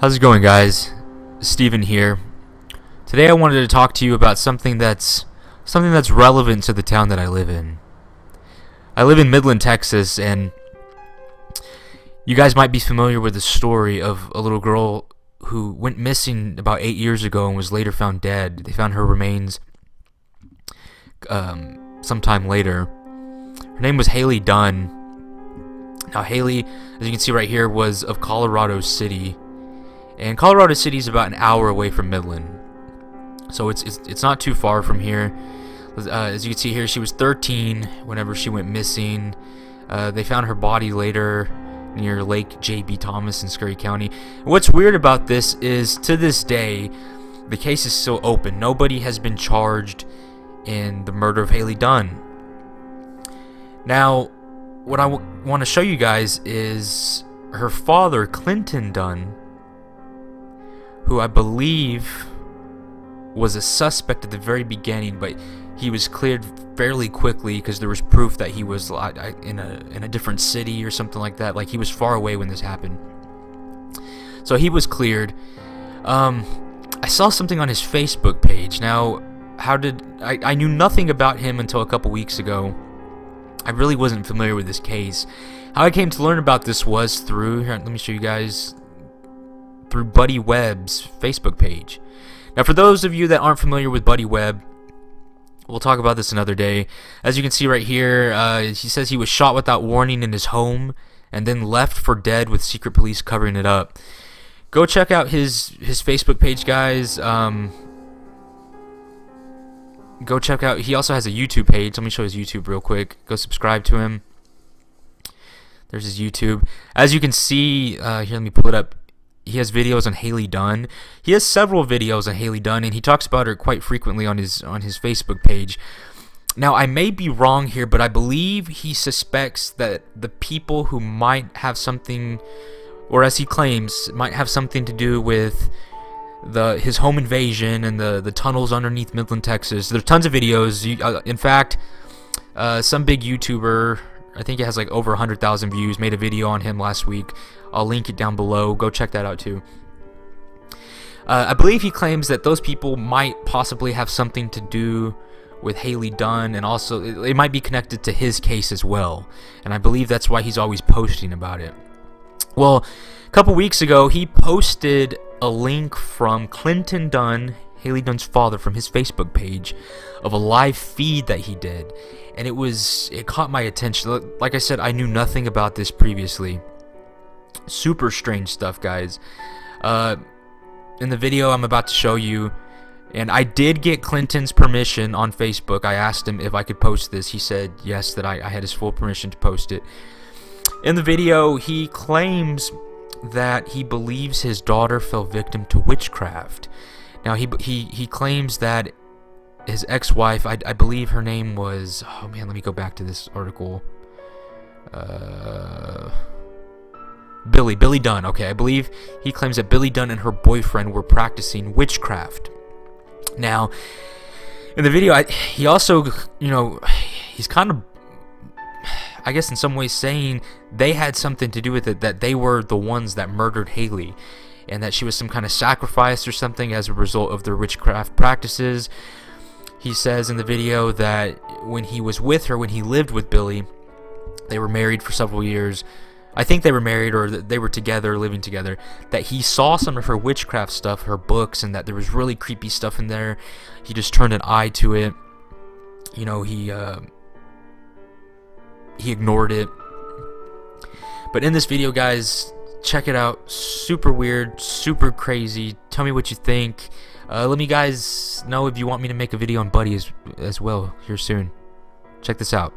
How's it going, guys? Steven here. Today I wanted to talk to you about something that's relevant to the town that I live in. I live in Midland, Texas, and you guys might be familiar with the story of a little girl who went missing about 8 years ago and was later found dead. They found her remains sometime later. Her name was Hailey Dunn. Now, Hailey, as you can see right here, was of Colorado City. And Colorado City is about an hour away from Midland. So it's not too far from here. As you can see here, she was 13 whenever she went missing. They found her body later near Lake J.B. Thomas in Scurry County. What's weird about this is, to this day, the case is still open. Nobody has been charged in the murder of Hailey Dunn. Now, what I want to show you guys is her father, Clinton Dunn, who I believe was a suspect at the very beginning, but he was cleared fairly quickly because there was proof that he was in a different city or something like that. Like, he was far away when this happened. So he was cleared. I saw something on his Facebook page. Now, I knew nothing about him until a couple weeks ago. I really wasn't familiar with this case. How I came to learn about this was through, here, let me show you guys, through Buddy Webb's Facebook page. Now, for those of you that aren't familiar with Buddy Webb, we'll talk about this another day. As you can see right here, he says he was shot without warning in his home and then left for dead with secret police covering it up. Go check out his Facebook page, guys. Go check out, he also has a YouTube page. Let me show his YouTube real quick. Go subscribe to him. There's his YouTube. As you can see, here, let me pull it up. He has videos on Hailey Dunn. He has several videos on Hailey Dunn, and he talks about her quite frequently on his Facebook page. Now, I may be wrong here, but I believe he suspects that the people who might have something, or as he claims, might have something to do with his home invasion and the tunnels underneath Midland, Texas. There's tons of videos. In fact, some big YouTuber, I think it has like over 100,000 views, made a video on him last week. I'll link it down below. Go check that out too. I believe he claims that those people might possibly have something to do with Hailey Dunn, and also it might be connected to his case as well. And I believe that's why he's always posting about it. Well, a couple weeks ago, he posted a link from Clinton Dunn, Hailey Dunn's father, from his Facebook page of a live feed that he did, and it caught my attention. Like I said, I knew nothing about this previously. Super strange stuff, guys. In the video I'm about to show you, and I did get Clinton's permission on Facebook. I asked him if I could post this. He said yes, that I had his full permission to post it. In the video, he claims that he believes his daughter fell victim to witchcraft. Now, he claims that his ex-wife, I believe her name was, oh man, let me go back to this article. Billy Dunn. Okay, I believe he claims that Billy Dunn and her boyfriend were practicing witchcraft. Now, in the video, he also, he's kind of, I guess in some ways saying they had something to do with it, that they were the ones that murdered Hailey, and that she was some kind of sacrifice or something as a result of their witchcraft practices. He says in the video that when he was with her, when he lived with Billy, they were married for several years. I think they were married, or they were together, living together, that he saw some of her witchcraft stuff, her books, and that there was really creepy stuff in there. He just turned an eye to it. He ignored it. But in this video, guys, check it out. Super weird, super crazy. Tell me what you think. Let me guys know if you want me to make a video on Buddy as well here soon. Check this out.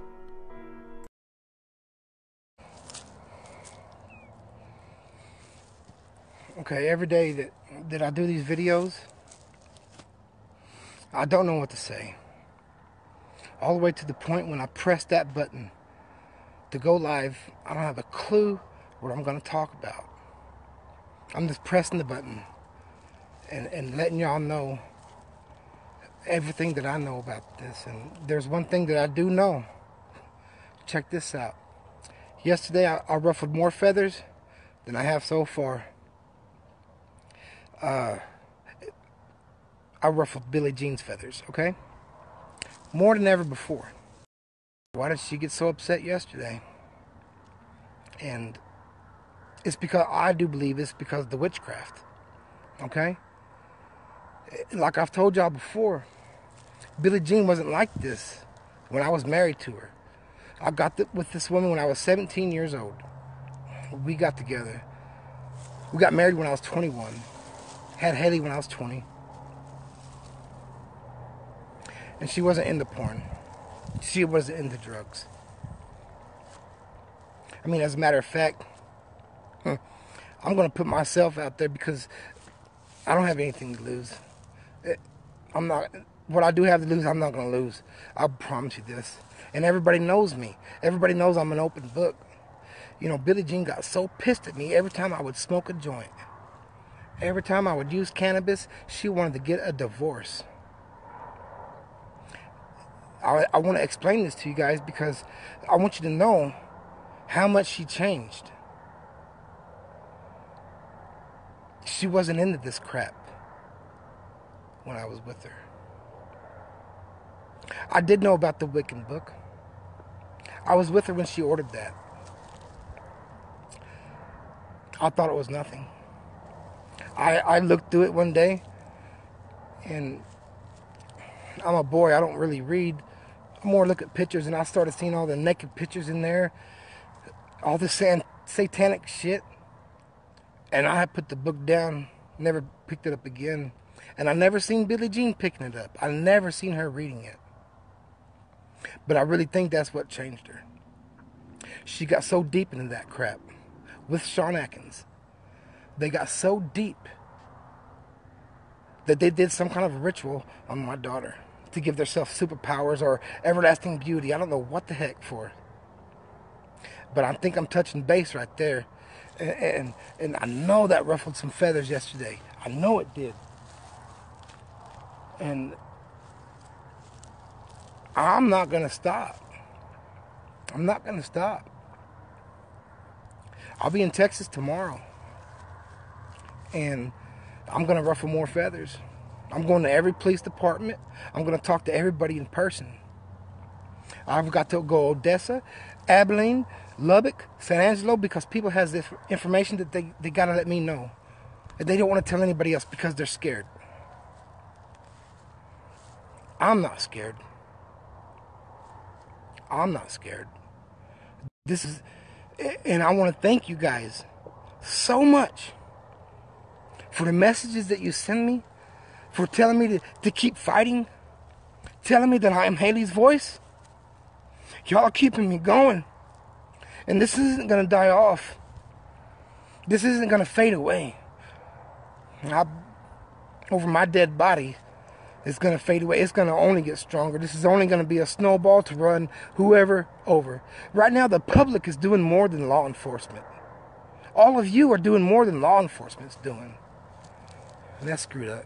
Okay, every day that I do these videos, I don't know what to say. All the way to the point when I press that button to go live, I don't have a clue what I'm going to talk about. I'm just pressing the button and letting y'all know everything that I know about this. And there's one thing that I do know. Check this out. Yesterday I ruffled more feathers than I have so far. I ruffled Billie Jean's feathers, okay? More than ever before. Why did she get so upset yesterday? And it's because, I do believe it's because of the witchcraft, okay? Like I've told y'all before, Billie Jean wasn't like this when I was married to her. I got with this woman when I was 17 years old. We got together. We got married when I was 21. Had Hailey when I was 20. And she wasn't into porn. She wasn't into drugs. I mean, as a matter of fact, I'm going to put myself out there because I don't have anything to lose. I'm not, what I do have to lose, I'm not going to lose. I promise you this. And everybody knows me. Everybody knows I'm an open book. You know, Billie Jean got so pissed at me every time I would smoke a joint. Every time I would use cannabis, she wanted to get a divorce. I want to explain this to you guys because I want you to know how much she changed. She wasn't into this crap when I was with her. I did know about the Wiccan book. I was with her when she ordered that. I thought it was nothing. I looked through it one day, and I'm a boy, I don't really read. I more look at pictures, and I started seeing all the naked pictures in there, all this satanic shit. And I put the book down, never picked it up again. And I never seen Billie Jean picking it up. I never seen her reading it. But I really think that's what changed her. She got so deep into that crap with Sean Atkins. They got so deep that they did some kind of ritual on my daughter to give themselves superpowers or everlasting beauty. I don't know what the heck for. But I think I'm touching base right there. And I know that ruffled some feathers yesterday. I know it did. And I'm not going to stop. I'm not going to stop. I'll be in Texas tomorrow. And I'm going to ruffle more feathers. I'm going to every police department. I'm going to talk to everybody in person. I've got to go Odessa, Abilene, Lubbock, San Angelo, because people has this information that they got to let me know. And they don't want to tell anybody else because they're scared. I'm not scared. I'm not scared. This is, and I want to thank you guys so much for the messages that you send me, for telling me to keep fighting, telling me that I am Hailey's voice. Y'all are keeping me going. And this isn't going to die off. This isn't going to fade away. Over my dead body, it's going to fade away. It's going to only get stronger. This is only going to be a snowball to run whoever over. Right now, the public is doing more than law enforcement. All of you are doing more than law enforcement's doing. And that's screwed up.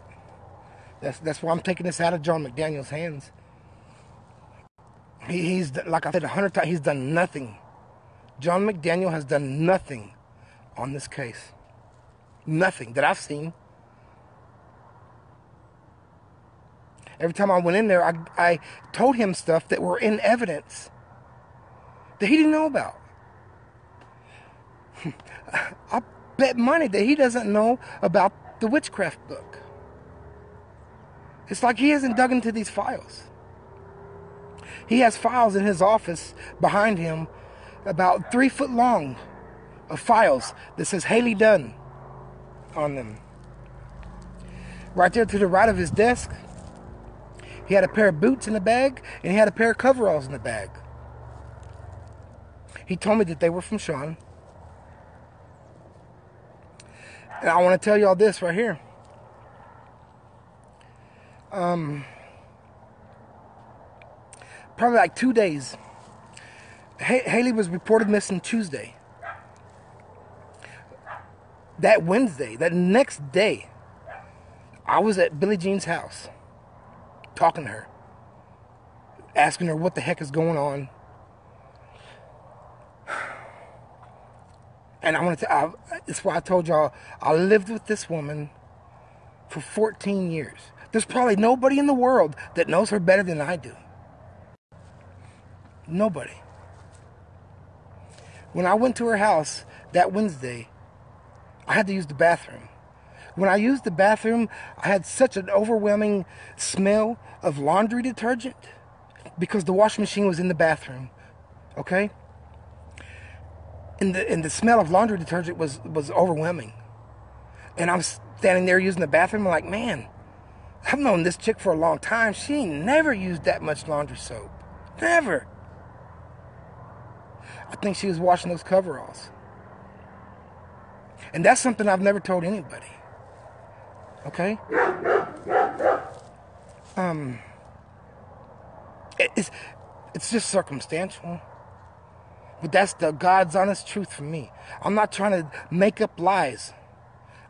That's why I'm taking this out of John McDaniel's hands. He's, like I said 100 times, he's done nothing. John McDaniel has done nothing on this case. Nothing that I've seen. Every time I went in there, I told him stuff that were in evidence that he didn't know about. I bet money that he doesn't know about the Witchcraft book. It's like he hasn't dug into these files. He has files in his office behind him about 3 foot long of files that says Hailey Dunn on them. Right there to the right of his desk, he had a pair of boots in the bag, and he had a pair of coveralls in the bag. He told me that they were from Sean. And I want to tell y'all this right here. Probably like 2 days. Hailey was reported missing Tuesday. That Wednesday, that next day, I was at Billie Jean's house talking to her, asking her what the heck is going on. And I want to. That's why I told y'all I lived with this woman for 14 years. There's probably nobody in the world that knows her better than I do. Nobody. When I went to her house that Wednesday, I had to use the bathroom. When I used the bathroom, I had such an overwhelming smell of laundry detergent because the washing machine was in the bathroom. Okay? And the smell of laundry detergent was overwhelming. And I'm standing there using the bathroom. I'm like, man, I've known this chick for a long time. She ain't never used that much laundry soap. Never. I think she was washing those coveralls. And that's something I've never told anybody. Okay? It's just circumstantial. But that's the God's honest truth for me. I'm not trying to make up lies.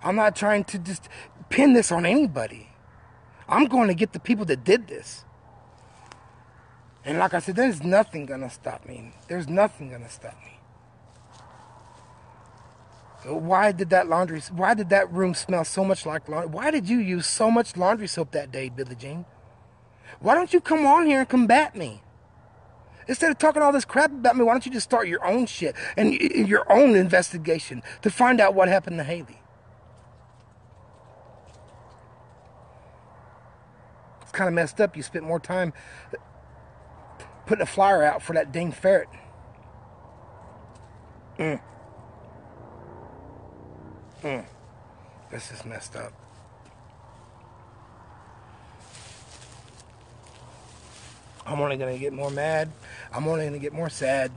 I'm not trying to just pin this on anybody. I'm going to get the people that did this. And like I said, there's nothing going to stop me. There's nothing going to stop me. Why did that room smell so much like laundry? Why did you use so much laundry soap that day, Billie Jean? Why don't you come on here and combat me? Instead of talking all this crap about me, why don't you just start your own shit and your own investigation to find out what happened to Hailey? It's kind of messed up. You spent more time putting a flyer out for that dang ferret. This is messed up. I'm only going to get more mad. I'm only going to get more sad.